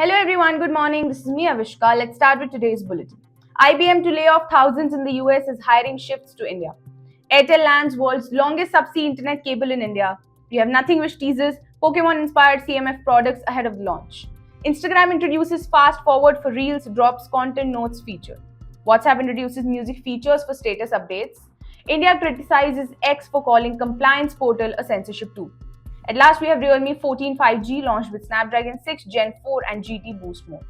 Hello everyone, good morning. This is me Avishka. Let's start with today's bulletin. IBM to lay off thousands in the US as hiring shifts to India. Airtel lands world's longest subsea internet cable in India. We have nothing which teases Pokemon inspired CMF products ahead of the launch. Instagram introduces fast forward for Reels, drops content notes feature. WhatsApp introduces music features for status updates. India criticizes X for calling compliance portal a censorship tool. At last, we have Realme 14 5G launched with Snapdragon 6 Gen 4 and GT Boost mode.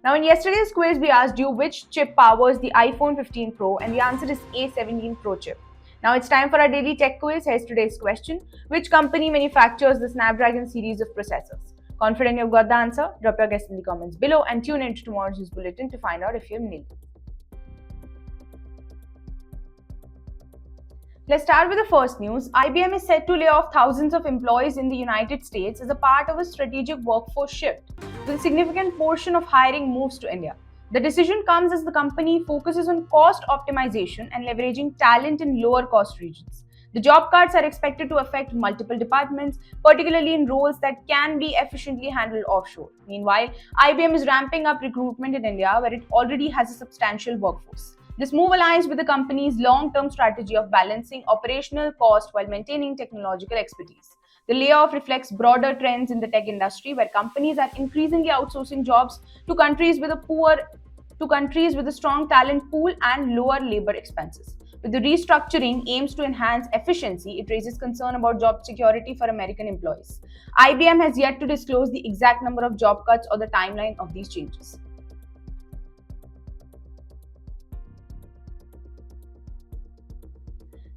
Now, in yesterday's quiz, we asked you which chip powers the iPhone 15 Pro, and the answer is A17 Pro chip. Now, it's time for our daily tech quiz. Here's today's question. Which company manufactures the Snapdragon series of processors? Confident you've got the answer? Drop your guess in the comments below and tune in to tomorrow's news bulletin to find out if you've nailed it. Let's start with the first news. IBM is set to lay off thousands of employees in the United States as a part of a strategic workforce shift, with a significant portion of hiring moves to India. The decision comes as the company focuses on cost optimization and leveraging talent in lower cost regions. The job cuts are expected to affect multiple departments, particularly in roles that can be efficiently handled offshore. Meanwhile, IBM is ramping up recruitment in India, where it already has a substantial workforce. This move aligns with the company's long-term strategy of balancing operational cost while maintaining technological expertise. The layoff reflects broader trends in the tech industry, where companies are increasingly outsourcing jobs to countries with a strong talent pool and lower labor expenses. With the restructuring aims to enhance efficiency, it raises concern about job security for American employees. IBM has yet to disclose the exact number of job cuts or the timeline of these changes.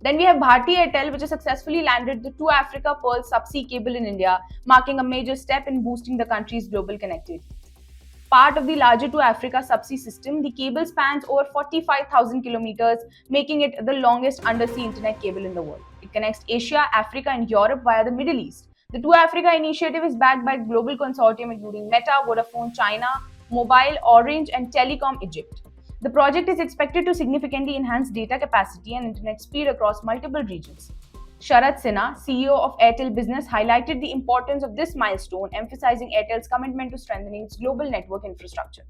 Then we have Bharti Airtel, which has successfully landed the 2 Africa Pearl subsea cable in India, marking a major step in boosting the country's global connectivity. Part of the larger 2 Africa subsea system, the cable spans over 45,000 kilometers, making it the longest undersea internet cable in the world. It connects Asia, Africa, and Europe via the Middle East. The 2 Africa initiative is backed by a global consortium including Meta, Vodafone China, Mobile, Orange, and Telecom Egypt. The project is expected to significantly enhance data capacity and internet speed across multiple regions. Sharat Sinha, CEO of Airtel Business, highlighted the importance of this milestone, emphasizing Airtel's commitment to strengthening its global network infrastructure.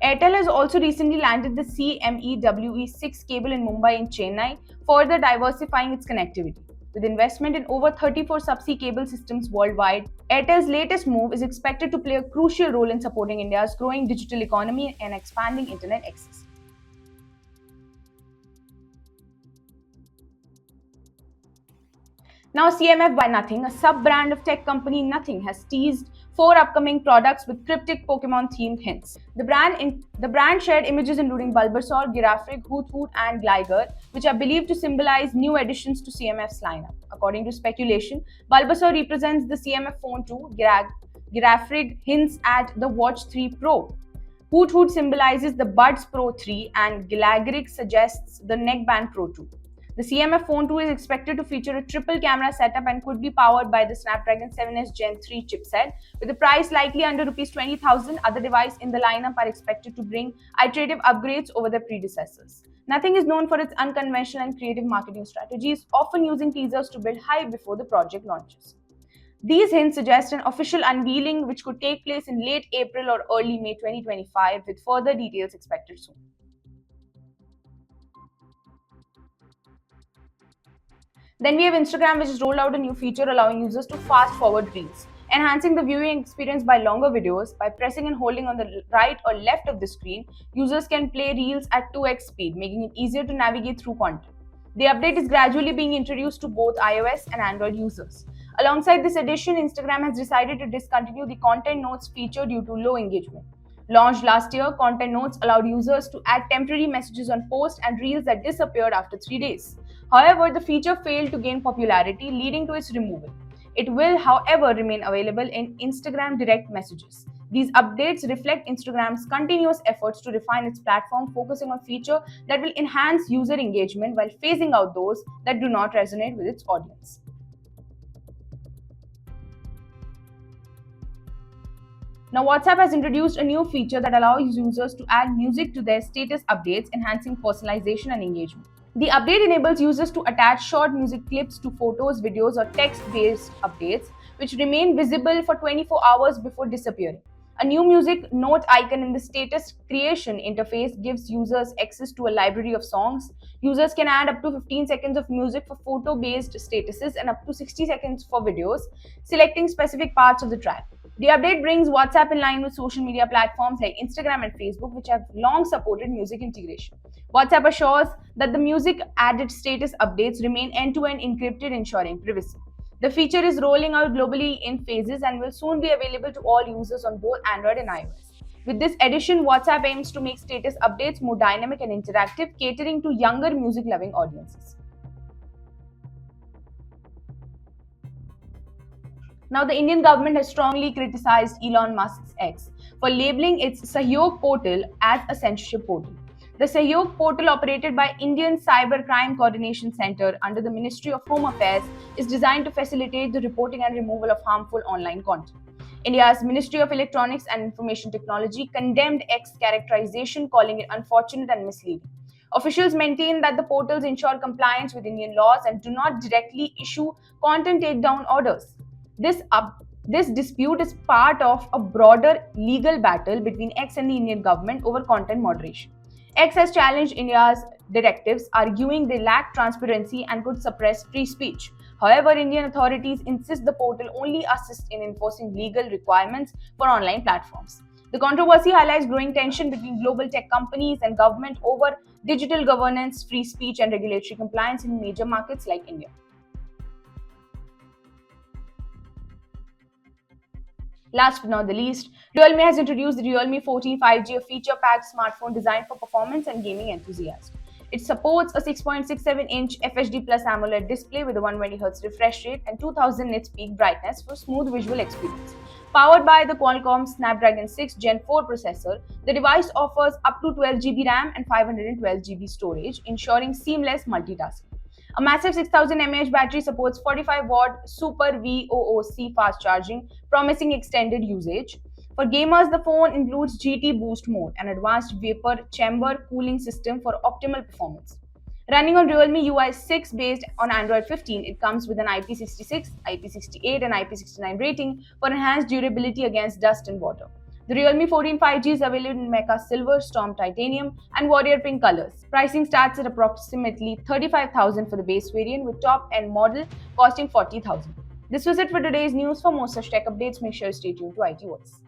Airtel has also recently landed the CMEWE6 cable in Mumbai and Chennai, further diversifying its connectivity. With investment in over 34 subsea cable systems worldwide, Airtel's latest move is expected to play a crucial role in supporting India's growing digital economy and expanding internet access. Now, CMF by Nothing, a sub-brand of tech company Nothing, has teased 4 upcoming products with cryptic Pokemon-themed hints. The brand shared images including Bulbasaur, Giraffrig, Hoot Hoot, and Gligar, which are believed to symbolize new additions to CMF's lineup. According to speculation, Bulbasaur represents the CMF Phone 2, Giraffrig hints at the Watch 3 Pro. Hoot Hoot symbolizes the Buds Pro 3, and Gligar suggests the Neckband Pro 2. The CMF Phone 2 is expected to feature a triple camera setup and could be powered by the Snapdragon 7S Gen 3 chipset. With the price likely under Rs 20,000, other devices in the lineup are expected to bring iterative upgrades over their predecessors. Nothing is known for its unconventional and creative marketing strategies, often using teasers to build hype before the project launches. These hints suggest an official unveiling which could take place in late April or early May 2025, with further details expected soon. Then we have Instagram, which has rolled out a new feature allowing users to fast forward reels, enhancing the viewing experience by longer videos. By pressing and holding on the right or left of the screen, users can play reels at 2x speed, making it easier to navigate through content. The update is gradually being introduced to both iOS and Android users. Alongside this addition, Instagram has decided to discontinue the Content Notes feature due to low engagement. Launched last year, Content Notes allowed users to add temporary messages on posts and reels that disappeared after 3 days. However, the feature failed to gain popularity, leading to its removal. It will, however, remain available in Instagram direct messages. These updates reflect Instagram's continuous efforts to refine its platform, focusing on features that will enhance user engagement while phasing out those that do not resonate with its audience. Now, WhatsApp has introduced a new feature that allows users to add music to their status updates, enhancing personalization and engagement. The update enables users to attach short music clips to photos, videos, or text-based updates, which remain visible for 24 hours before disappearing. A new music note icon in the status creation interface gives users access to a library of songs. Users can add up to 15 seconds of music for photo-based statuses and up to 60 seconds for videos, selecting specific parts of the track. The update brings WhatsApp in line with social media platforms like Instagram and Facebook, which have long supported music integration. WhatsApp assures that the music added status updates remain end-to-end encrypted, ensuring privacy. The feature is rolling out globally in phases and will soon be available to all users on both Android and iOS. With this addition, WhatsApp aims to make status updates more dynamic and interactive, catering to younger music-loving audiences. Now, the Indian government has strongly criticized Elon Musk's X for labeling its Sahyog portal as a censorship portal. The Sahyog portal, operated by Indian Cybercrime Coordination Center under the Ministry of Home Affairs, is designed to facilitate the reporting and removal of harmful online content. India's Ministry of Electronics and Information Technology condemned X characterization, calling it unfortunate and misleading. Officials maintain that the portals ensure compliance with Indian laws and do not directly issue content takedown orders. This dispute is part of a broader legal battle between X and the Indian government over content moderation. X has challenged India's directives, arguing they lack transparency and could suppress free speech. However, Indian authorities insist the portal only assists in enforcing legal requirements for online platforms. The controversy highlights growing tension between global tech companies and government over digital governance, free speech, and regulatory compliance in major markets like India. Last but not the least, Realme has introduced the Realme 14 5G, a feature-packed smartphone designed for performance and gaming enthusiasts. It supports a 6.67-inch FHD Plus AMOLED display with a 120Hz refresh rate and 2000 nits peak brightness for smooth visual experience. Powered by the Qualcomm Snapdragon 6 Gen 4 processor, the device offers up to 12GB RAM and 512GB storage, ensuring seamless multitasking. A massive 6000 mAh battery supports 45-watt Super VOOC fast charging, promising extended usage. For gamers, the phone includes GT Boost mode, an advanced vapor chamber cooling system for optimal performance. Running on Realme UI 6 based on Android 15, it comes with an IP66, IP68 and IP69 rating for enhanced durability against dust and water. The Realme 14 5G is available in Mecha Silver, Storm Titanium, and Warrior Pink colors. Pricing starts at approximately 35,000 for the base variant, with top-end model costing 40,000. This was it for today's news. For more such tech updates, make sure to stay tuned to IT Voice.